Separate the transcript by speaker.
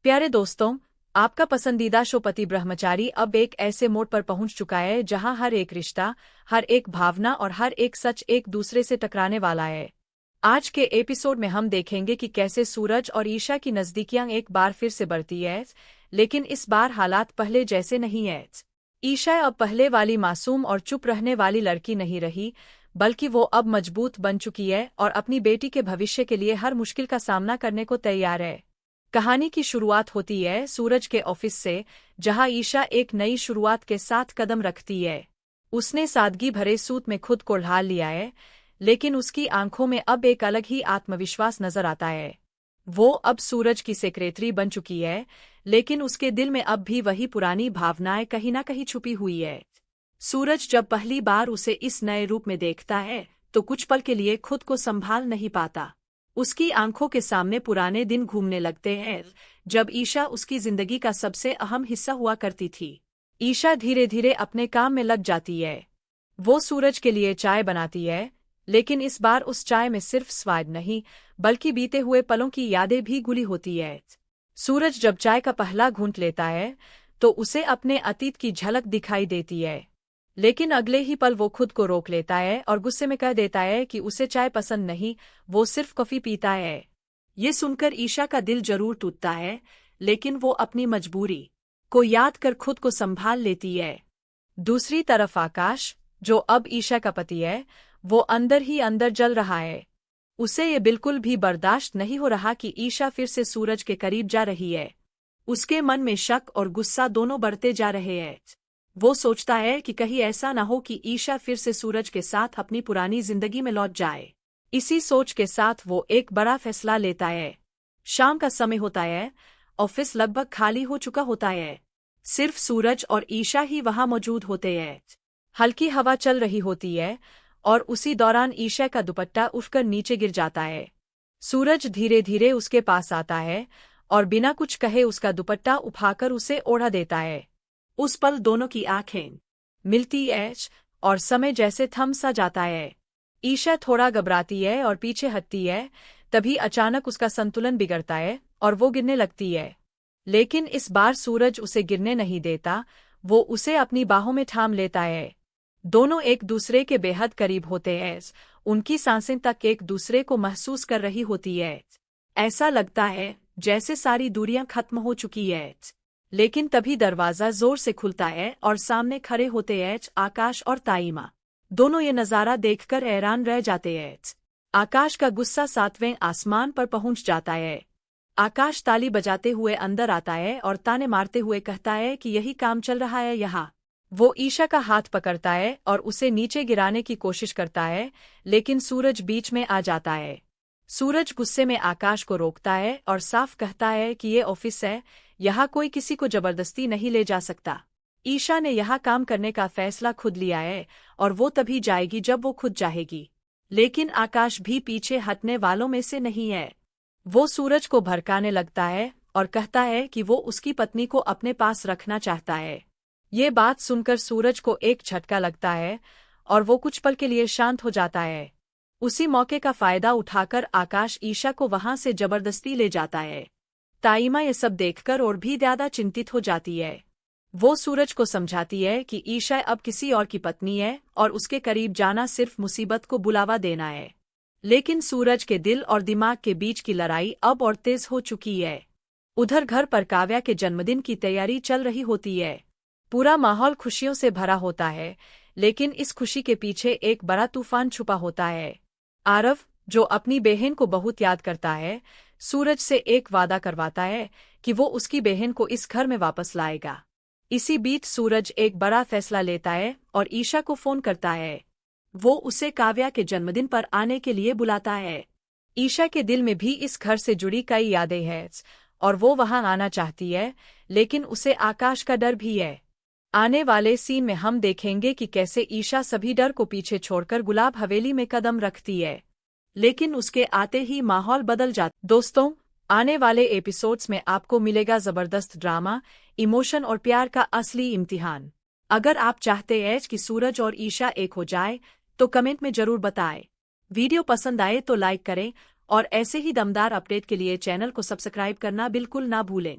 Speaker 1: प्यारे दोस्तों, आपका पसंदीदा शो पति ब्रह्मचारी अब एक ऐसे मोड़ पर पहुंच चुका है जहां हर एक रिश्ता, हर एक भावना और हर एक सच एक दूसरे से टकराने वाला है। आज के एपिसोड में हम देखेंगे कि कैसे सूरज और ईशा की नजदीकियां एक बार फिर से बढ़ती है, लेकिन इस बार हालात पहले जैसे नहीं है। ईशा अब पहले वाली मासूम और चुप रहने वाली लड़की नहीं रही, बल्कि वो अब मजबूत बन चुकी है और अपनी बेटी के भविष्य के लिए हर मुश्किल का सामना करने को तैयार है। कहानी की शुरुआत होती है सूरज के ऑफिस से, जहां ईशा एक नई शुरुआत के साथ कदम रखती है। उसने सादगी भरे सूट में खुद को ढाल लिया है, लेकिन उसकी आंखों में अब एक अलग ही आत्मविश्वास नजर आता है। वो अब सूरज की सेक्रेटरी बन चुकी है, लेकिन उसके दिल में अब भी वही पुरानी भावनाएं कहीं ना कहीं छुपी हुई है। सूरज जब पहली बार उसे इस नए रूप में देखता है, तो कुछ पल के लिए खुद को संभाल नहीं पाता। उसकी आंखों के सामने पुराने दिन घूमने लगते हैं, जब ईशा उसकी जिंदगी का सबसे अहम हिस्सा हुआ करती थी। ईशा धीरे धीरे अपने काम में लग जाती है। वो सूरज के लिए चाय बनाती है, लेकिन इस बार उस चाय में सिर्फ स्वाद नहीं, बल्कि बीते हुए पलों की यादें भी घुली होती है। सूरज जब चाय का पहला घूंट लेता है, तो उसे अपने अतीत की झलक दिखाई देती है, लेकिन अगले ही पल वो खुद को रोक लेता है और गुस्से में कह देता है कि उसे चाय पसंद नहीं, वो सिर्फ कॉफी पीता है। ये सुनकर ईशा का दिल जरूर टूटता है, लेकिन वो अपनी मजबूरी को याद कर खुद को संभाल लेती है। दूसरी तरफ आकाश, जो अब ईशा का पति है, वो अंदर ही अंदर जल रहा है। उसे ये बिल्कुल भी बर्दाश्त नहीं हो रहा कि ईशा फिर से सूरज के करीब जा रही है। उसके मन में शक और गुस्सा दोनों बढ़ते जा रहे हैं। वो सोचता है कि कहीं ऐसा न हो कि ईशा फिर से सूरज के साथ अपनी पुरानी जिंदगी में लौट जाए। इसी सोच के साथ वो एक बड़ा फैसला लेता है। शाम का समय होता है, ऑफिस लगभग खाली हो चुका होता है। सिर्फ सूरज और ईशा ही वहां मौजूद होते हैं। हल्की हवा चल रही होती है और उसी दौरान ईशा का दुपट्टा उठकर नीचे गिर जाता है। सूरज धीरे धीरे उसके पास आता है और बिना कुछ कहे उसका दुपट्टा उठाकर उसे ओढ़ा देता है। उस पल दोनों की आंखें मिलती है और समय जैसे थम सा जाता है। ईशा थोड़ा घबराती है और पीछे हटती है, तभी अचानक उसका संतुलन बिगड़ता है और वो गिरने लगती है। लेकिन इस बार सूरज उसे गिरने नहीं देता, वो उसे अपनी बाहों में थाम लेता है। दोनों एक दूसरे के बेहद करीब होते हैं, उनकी सांसें तक एक दूसरे को महसूस कर रही होती है। ऐसा लगता है जैसे सारी दूरियां खत्म हो चुकी है। लेकिन तभी दरवाजा जोर से खुलता है और सामने खड़े होते हैं आकाश और ताईमा। दोनों ये नज़ारा देखकर हैरान रह जाते हैं। आकाश का गुस्सा 7वें आसमान पर पहुंच जाता है। आकाश ताली बजाते हुए अंदर आता है और ताने मारते हुए कहता है कि यही काम चल रहा है यहाँ। वो ईशा का हाथ पकड़ता है और उसे नीचे गिराने की कोशिश करता है, लेकिन सूरज बीच में आ जाता है। सूरज गुस्से में आकाश को रोकता है और साफ कहता है कि ये ऑफिस है, यहाँ कोई किसी को जबरदस्ती नहीं ले जा सकता। ईशा ने यहाँ काम करने का फैसला खुद लिया है और वो तभी जाएगी जब वो खुद चाहेगी। लेकिन आकाश भी पीछे हटने वालों में से नहीं है। वो सूरज को भड़काने लगता है और कहता है कि वो उसकी पत्नी को अपने पास रखना चाहता है। ये बात सुनकर सूरज को एक झटका लगता है और वो कुछ पल के लिए शांत हो जाता है। उसी मौके का फायदा उठाकर आकाश ईशा को वहां से जबरदस्ती ले जाता है। ताईमा ये सब देखकर और भी ज्यादा चिंतित हो जाती है। वो सूरज को समझाती है कि ईशा अब किसी और की पत्नी है और उसके करीब जाना सिर्फ मुसीबत को बुलावा देना है। लेकिन सूरज के दिल और दिमाग के बीच की लड़ाई अब और तेज हो चुकी है। उधर घर पर काव्या के जन्मदिन की तैयारी चल रही होती है। पूरा माहौल खुशियों से भरा होता है, लेकिन इस खुशी के पीछे एक बड़ा तूफान छुपा होता है। आरव, जो अपनी बहन को बहुत याद करता है, सूरज से एक वादा करवाता है कि वो उसकी बहन को इस घर में वापस लाएगा। इसी बीच सूरज एक बड़ा फैसला लेता है और ईशा को फोन करता है। वो उसे काव्या के जन्मदिन पर आने के लिए बुलाता है। ईशा के दिल में भी इस घर से जुड़ी कई यादें हैं और वो वहां आना चाहती है, लेकिन उसे आकाश का डर भी है। आने वाले सीन में हम देखेंगे कि कैसे ईशा सभी डर को पीछे छोड़कर गुलाब हवेली में कदम रखती है, लेकिन उसके आते ही माहौल बदल जाता। दोस्तों, आने वाले एपिसोड्स में आपको मिलेगा जबरदस्त ड्रामा, इमोशन और प्यार का असली इम्तिहान। अगर आप चाहते हैं कि सूरज और ईशा एक हो जाए, तो कमेंट में जरूर बताएं। वीडियो पसंद आए तो लाइक करें और ऐसे ही दमदार अपडेट के लिए चैनल को सब्सक्राइब करना बिल्कुल ना भूलें।